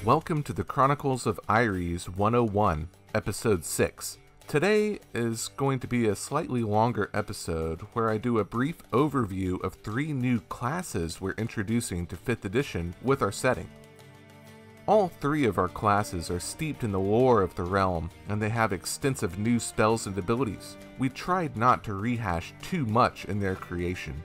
Welcome to the Chronicles of Aeres 101, Episode 6. Today is going to be a slightly longer episode where I do a brief overview of 3 new classes we're introducing to 5th edition with our setting. All 3 of our classes are steeped in the lore of the realm, and they have extensive new spells and abilities. We tried not to rehash too much in their creation.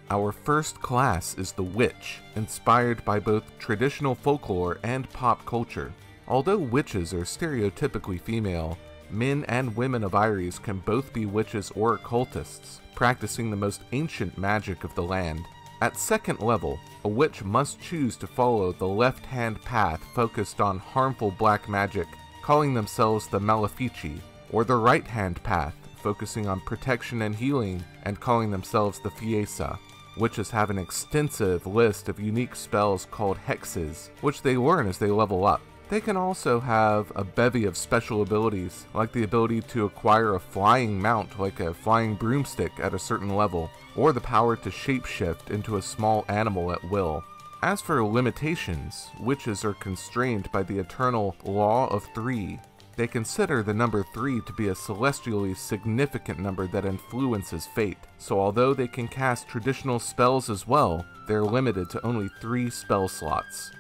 Our first class is the Witch, inspired by both traditional folklore and pop culture. Although witches are stereotypically female, men and women of Aeres can both be witches or occultists, practicing the most ancient magic of the land. At 2nd level, a witch must choose to follow the left-hand path focused on harmful black magic, calling themselves the Malefici, or the right-hand path focusing on protection and healing, and calling themselves the Fiesa. Witches have an extensive list of unique spells called hexes, which they learn as they level up. They can also have a bevy of special abilities, like the ability to acquire a flying mount like a flying broomstick at a certain level, or the power to shapeshift into a small animal at will. As for limitations, witches are constrained by the eternal law of 3. They consider the number 3 to be a celestially significant number that influences fate, so although they can cast traditional spells as well, they're limited to only 3 spell slots.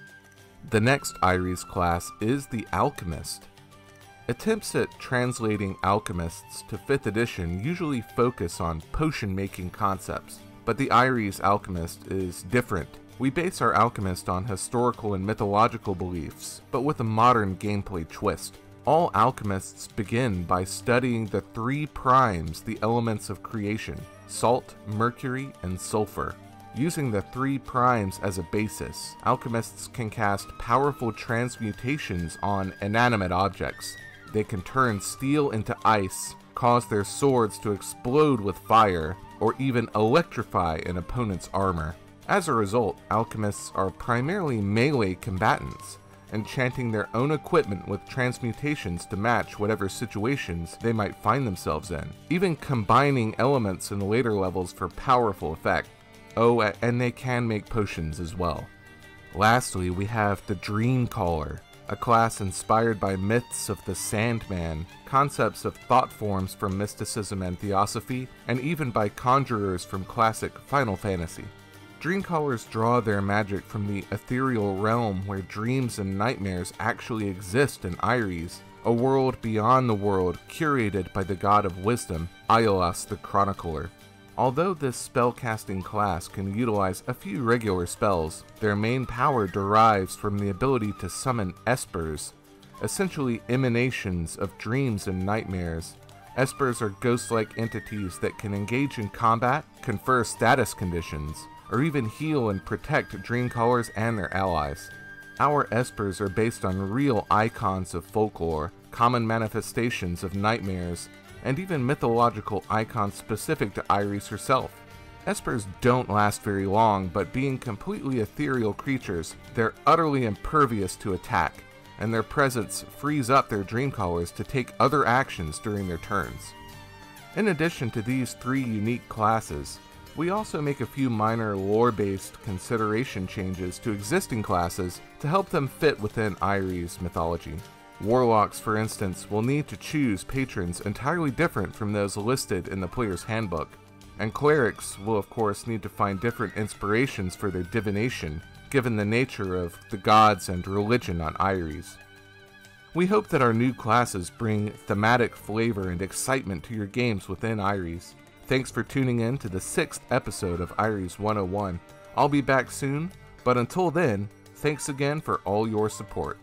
The next Aeres class is the Alchemist. Attempts at translating alchemists to 5th edition usually focus on potion-making concepts, but the Aeres Alchemist is different. We base our Alchemist on historical and mythological beliefs, but with a modern gameplay twist. All alchemists begin by studying the 3 primes, the elements of creation: salt, mercury, and sulfur. Using the 3 primes as a basis, alchemists can cast powerful transmutations on inanimate objects. They can turn steel into ice, cause their swords to explode with fire, or even electrify an opponent's armor. As a result, alchemists are primarily melee combatants, enchanting their own equipment with transmutations to match whatever situations they might find themselves in, even combining elements in later levels for powerful effect. Oh, and they can make potions as well. Lastly, we have the Dreamcaller, a class inspired by myths of the Sandman, concepts of thought forms from mysticism and theosophy, and even by conjurers from classic Final Fantasy. Dreamcallers draw their magic from the ethereal realm where dreams and nightmares actually exist in Aeres, a world beyond the world curated by the god of wisdom, Aeres the Chronicler. Although this spellcasting class can utilize a few regular spells, their main power derives from the ability to summon espers, essentially emanations of dreams and nightmares. Espers are ghost-like entities that can engage in combat, confer status conditions, or even heal and protect Dreamcallers and their allies. Our espers are based on real icons of folklore, common manifestations of nightmares, and even mythological icons specific to Aeres herself. Espers don't last very long, but being completely ethereal creatures, they're utterly impervious to attack, and their presence frees up their Dreamcallers to take other actions during their turns. In addition to these 3 unique classes, we also make a few minor lore-based consideration changes to existing classes to help them fit within Aeres mythology. Warlocks, for instance, will need to choose patrons entirely different from those listed in the player's handbook, and clerics will of course need to find different inspirations for their divination, given the nature of the gods and religion on Aeres. We hope that our new classes bring thematic flavor and excitement to your games within Aeres. Thanks for tuning in to the 6th episode of Aeres 101. I'll be back soon, but until then, thanks again for all your support.